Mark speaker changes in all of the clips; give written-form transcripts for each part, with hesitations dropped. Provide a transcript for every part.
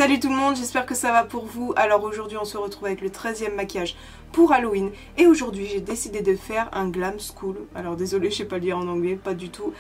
Speaker 1: Salut tout le monde, j'espère que ça va pour vous. Alors aujourd'hui on se retrouve avec le 13e maquillage pour Halloween. Et aujourd'hui j'ai décidé de faire un glam school. Alors désolé, je sais pas lire en anglais, pas du tout.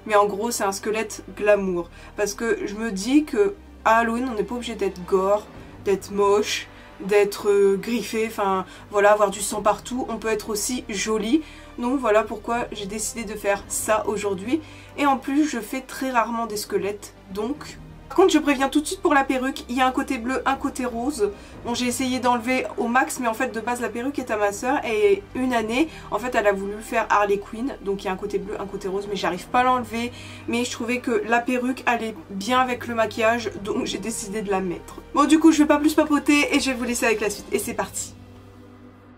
Speaker 1: Mais en gros c'est un squelette glamour. Parce que je me dis que à Halloween on n'est pas obligé d'être gore, d'être moche, d'être griffé, enfin voilà, avoir du sang partout. On peut être aussi joli. Donc voilà pourquoi j'ai décidé de faire ça aujourd'hui. Et en plus je fais très rarement des squelettes, donc... Par contre je préviens tout de suite pour la perruque, il y a un côté bleu, un côté rose. Bon, j'ai essayé d'enlever au max, mais en fait de base la perruque est à ma soeur. Et une année, en fait elle a voulu faire Harley Quinn, donc il y a un côté bleu, un côté rose, mais j'arrive pas à l'enlever. Mais je trouvais que la perruque allait bien avec le maquillage, donc j'ai décidé de la mettre. Bon du coup je vais pas plus papoter et je vais vous laisser avec la suite, et c'est parti.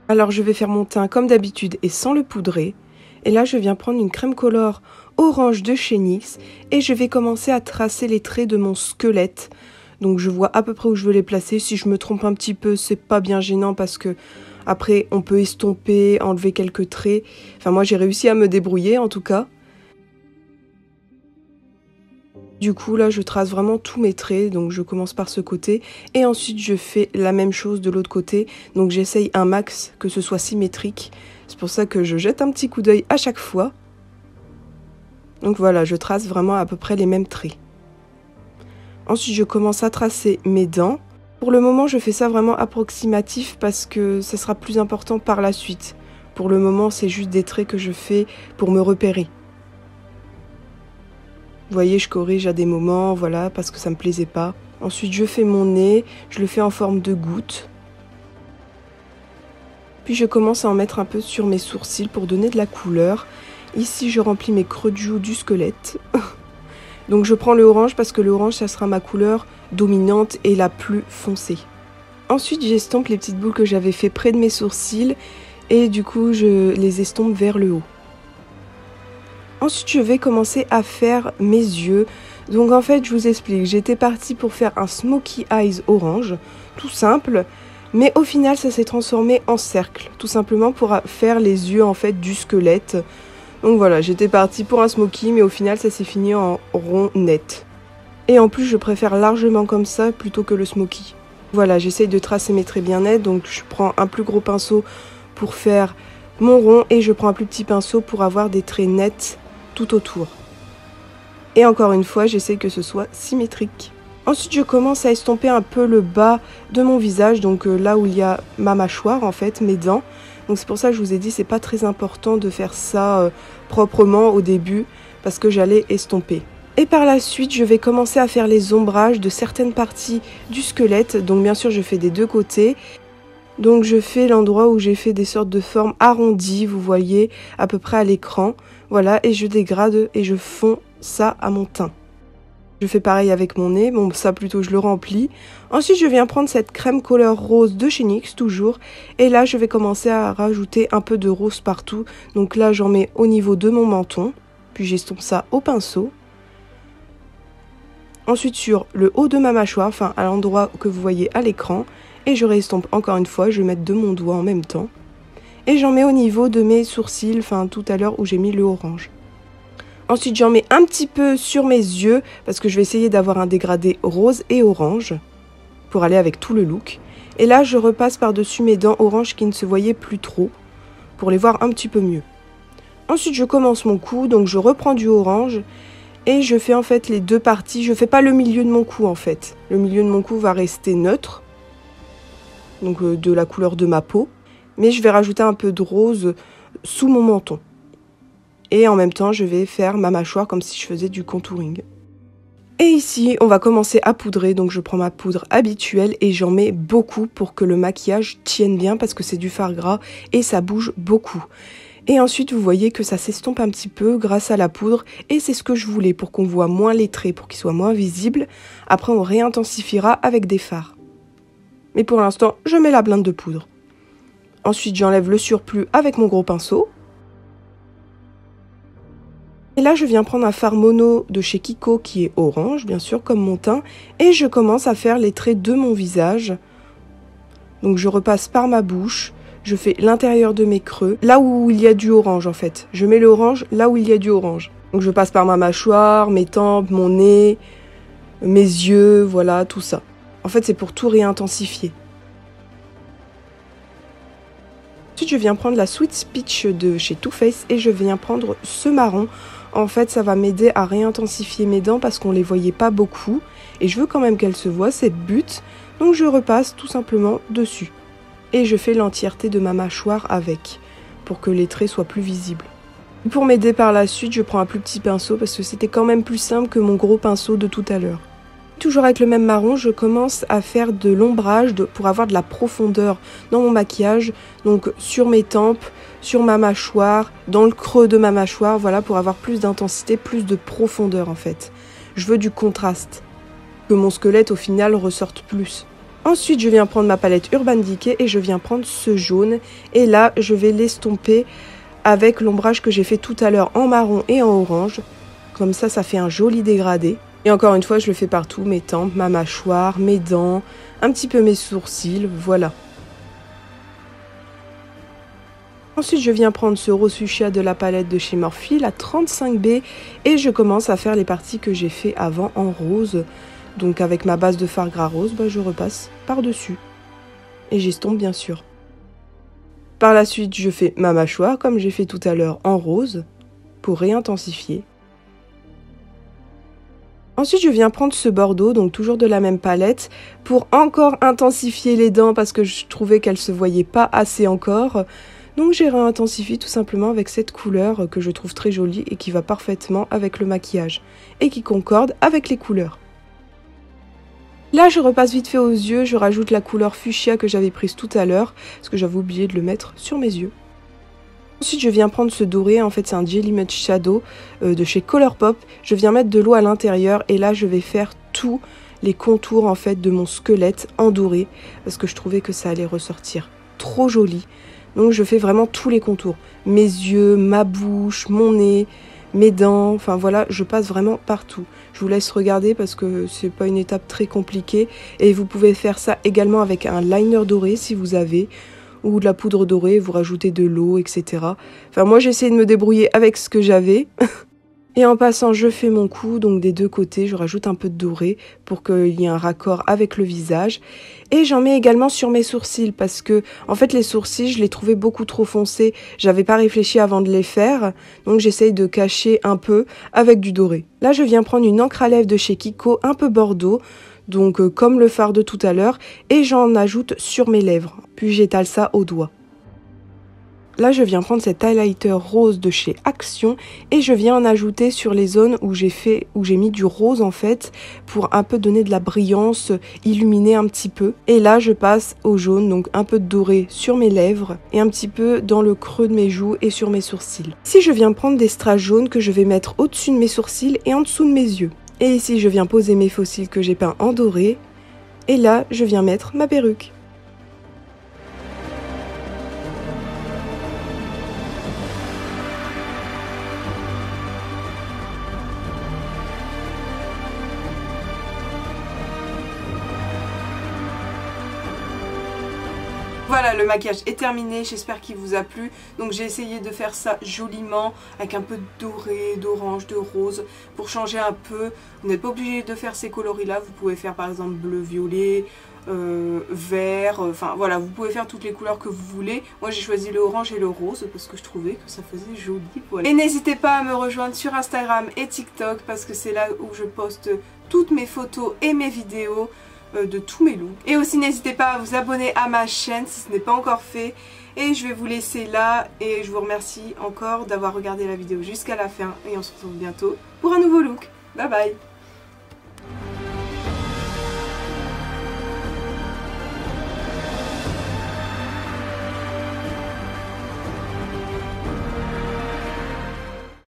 Speaker 1: Alors je vais faire mon teint comme d'habitude et sans le poudrer. Et là je viens prendre une crème color orange de chez NYX et je vais commencer à tracer les traits de mon squelette. Donc je vois à peu près où je veux les placer. Si je me trompe un petit peu, c'est pas bien gênant parce que après on peut estomper, enlever quelques traits. Enfin moi j'ai réussi à me débrouiller en tout cas. Du coup là je trace vraiment tous mes traits, donc je commence par ce côté et ensuite je fais la même chose de l'autre côté. Donc j'essaye un max que ce soit symétrique. C'est pour ça que je jette un petit coup d'œil à chaque fois. Donc voilà, je trace vraiment à peu près les mêmes traits. Ensuite, je commence à tracer mes dents. Pour le moment, je fais ça vraiment approximatif parce que ça sera plus important par la suite. Pour le moment, c'est juste des traits que je fais pour me repérer. Vous voyez, je corrige à des moments, voilà, parce que ça me plaisait pas. Ensuite, je fais mon nez, je le fais en forme de goutte. Puis je commence à en mettre un peu sur mes sourcils pour donner de la couleur. Ici, je remplis mes creux de joue du squelette. Donc je prends le orange parce que le orange, ça sera ma couleur dominante et la plus foncée. Ensuite, j'estompe les petites boules que j'avais fait près de mes sourcils et du coup, je les estompe vers le haut. Ensuite, je vais commencer à faire mes yeux. Donc en fait, je vous explique, j'étais partie pour faire un smokey eyes orange, tout simple. Mais au final, ça s'est transformé en cercle, tout simplement pour faire les yeux en fait du squelette. Donc voilà, j'étais partie pour un smokey, mais au final, ça s'est fini en rond net. Et en plus, je préfère largement comme ça plutôt que le smokey. Voilà, j'essaye de tracer mes traits bien nets, donc je prends un plus gros pinceau pour faire mon rond et je prends un plus petit pinceau pour avoir des traits nets tout autour. Et encore une fois, j'essaye que ce soit symétrique. Ensuite, je commence à estomper un peu le bas de mon visage, donc là où il y a ma mâchoire, en fait, mes dents. Donc c'est pour ça que je vous ai dit, c'est pas très important de faire ça proprement au début, parce que j'allais estomper. Et par la suite, je vais commencer à faire les ombrages de certaines parties du squelette. Donc bien sûr, je fais des deux côtés. Donc je fais l'endroit où j'ai fait des sortes de formes arrondies, vous voyez, à peu près à l'écran. Voilà, et je dégrade et je fonds ça à mon teint. Je fais pareil avec mon nez, bon ça plutôt je le remplis. Ensuite je viens prendre cette crème couleur rose de chez NYX toujours. Et là je vais commencer à rajouter un peu de rose partout. Donc là j'en mets au niveau de mon menton. Puis j'estompe ça au pinceau. Ensuite sur le haut de ma mâchoire, enfin à l'endroit que vous voyez à l'écran. Et je réestompe encore une fois, je vais mettre de mon doigt en même temps. Et j'en mets au niveau de mes sourcils, enfin tout à l'heure où j'ai mis le orange. Ensuite, j'en mets un petit peu sur mes yeux parce que je vais essayer d'avoir un dégradé rose et orange pour aller avec tout le look. Et là, je repasse par-dessus mes dents orange qui ne se voyaient plus trop pour les voir un petit peu mieux. Ensuite, je commence mon cou, donc je reprends du orange et je fais en fait les deux parties. Je fais pas le milieu de mon cou en fait. Le milieu de mon cou va rester neutre, donc de la couleur de ma peau. Mais je vais rajouter un peu de rose sous mon menton. Et en même temps, je vais faire ma mâchoire comme si je faisais du contouring. Et ici, on va commencer à poudrer. Donc je prends ma poudre habituelle et j'en mets beaucoup pour que le maquillage tienne bien parce que c'est du fard gras et ça bouge beaucoup. Et ensuite, vous voyez que ça s'estompe un petit peu grâce à la poudre. Et c'est ce que je voulais pour qu'on voit moins les traits, pour qu'ils soient moins visibles. Après, on réintensifiera avec des fards. Mais pour l'instant, je mets la blinde de poudre. Ensuite, j'enlève le surplus avec mon gros pinceau. Et là, je viens prendre un fard mono de chez Kiko qui est orange, bien sûr, comme mon teint. Et je commence à faire les traits de mon visage. Donc, je repasse par ma bouche. Je fais l'intérieur de mes creux, là où il y a du orange, en fait. Je mets l'orange là où il y a du orange. Donc, je passe par ma mâchoire, mes tempes, mon nez, mes yeux, voilà, tout ça. En fait, c'est pour tout réintensifier. Ensuite, je viens prendre la Sweet Peach de chez Too Faced et je viens prendre ce marron. En fait, ça va m'aider à réintensifier mes dents parce qu'on les voyait pas beaucoup. Et je veux quand même qu'elles se voient, c'est le but. Donc je repasse tout simplement dessus. Et je fais l'entièreté de ma mâchoire avec, pour que les traits soient plus visibles. Pour m'aider par la suite, je prends un plus petit pinceau parce que c'était quand même plus simple que mon gros pinceau de tout à l'heure. Toujours avec le même marron, je commence à faire de l'ombrage pour avoir de la profondeur dans mon maquillage. Donc sur mes tempes, sur ma mâchoire, dans le creux de ma mâchoire, voilà, pour avoir plus d'intensité, plus de profondeur en fait. Je veux du contraste, que mon squelette au final ressorte plus. Ensuite, je viens prendre ma palette Urban Decay et je viens prendre ce jaune. Et là, je vais l'estomper avec l'ombrage que j'ai fait tout à l'heure en marron et en orange. Comme ça fait un joli dégradé. Et encore une fois, je le fais partout, mes tempes, ma mâchoire, mes dents, un petit peu mes sourcils, voilà. Ensuite, je viens prendre ce rose fuchsia de la palette de chez Morphe, la 35B, et je commence à faire les parties que j'ai fait avant en rose. Donc avec ma base de fard gras rose, je repasse par-dessus. Et j'estompe bien sûr. Par la suite, je fais ma mâchoire, comme j'ai fait tout à l'heure en rose, pour réintensifier. Ensuite, je viens prendre ce bordeaux, donc toujours de la même palette, pour encore intensifier les dents parce que je trouvais qu'elles ne se voyaient pas assez encore. Donc j'ai réintensifié tout simplement avec cette couleur que je trouve très jolie et qui va parfaitement avec le maquillage et qui concorde avec les couleurs. Là, je repasse vite fait aux yeux, je rajoute la couleur fuchsia que j'avais prise tout à l'heure parce que j'avais oublié de le mettre sur mes yeux. Ensuite, je viens prendre ce doré, en fait c'est un Jelly Mud Shadow de chez Colourpop. Je viens mettre de l'eau à l'intérieur et là je vais faire tous les contours en fait de mon squelette en doré parce que je trouvais que ça allait ressortir trop joli. Donc je fais vraiment tous les contours, mes yeux, ma bouche, mon nez, mes dents, enfin voilà, je passe vraiment partout. Je vous laisse regarder parce que c'est pas une étape très compliquée et vous pouvez faire ça également avec un liner doré si vous avez, ou de la poudre dorée, vous rajoutez de l'eau, etc. Enfin moi j'ai essayé de me débrouiller avec ce que j'avais. Et en passant, je fais mon cou, donc des deux côtés, je rajoute un peu de doré pour qu'il y ait un raccord avec le visage. Et j'en mets également sur mes sourcils parce que, en fait, les sourcils, je les trouvais beaucoup trop foncés. J'avais pas réfléchi avant de les faire, donc j'essaye de cacher un peu avec du doré. Là, je viens prendre une encre à lèvres de chez Kiko, un peu bordeaux, donc comme le fard de tout à l'heure, et j'en ajoute sur mes lèvres. Puis j'étale ça au doigt. Là, je viens prendre cet highlighter rose de chez Action et je viens en ajouter sur les zones où j'ai mis du rose en fait pour un peu donner de la brillance, illuminer un petit peu. Et là, je passe au jaune, donc un peu de doré sur mes lèvres et un petit peu dans le creux de mes joues et sur mes sourcils. Ici, je viens prendre des strass jaunes que je vais mettre au-dessus de mes sourcils et en dessous de mes yeux. Et ici, je viens poser mes faux cils que j'ai peints en doré. Et là, je viens mettre ma perruque. Voilà, le maquillage est terminé, j'espère qu'il vous a plu. Donc j'ai essayé de faire ça joliment, avec un peu de doré, d'orange, de rose, pour changer un peu. Vous n'êtes pas obligé de faire ces coloris-là, vous pouvez faire par exemple bleu, violet, vert, enfin voilà, vous pouvez faire toutes les couleurs que vous voulez. Moi j'ai choisi le orange et le rose parce que je trouvais que ça faisait joli. Voilà. Et n'hésitez pas à me rejoindre sur Instagram et TikTok parce que c'est là où je poste toutes mes photos et mes vidéos de tous mes looks. Et aussi n'hésitez pas à vous abonner à ma chaîne si ce n'est pas encore fait. Et je vais vous laisser là et je vous remercie encore d'avoir regardé la vidéo jusqu'à la fin et on se retrouve bientôt pour un nouveau look. Bye bye.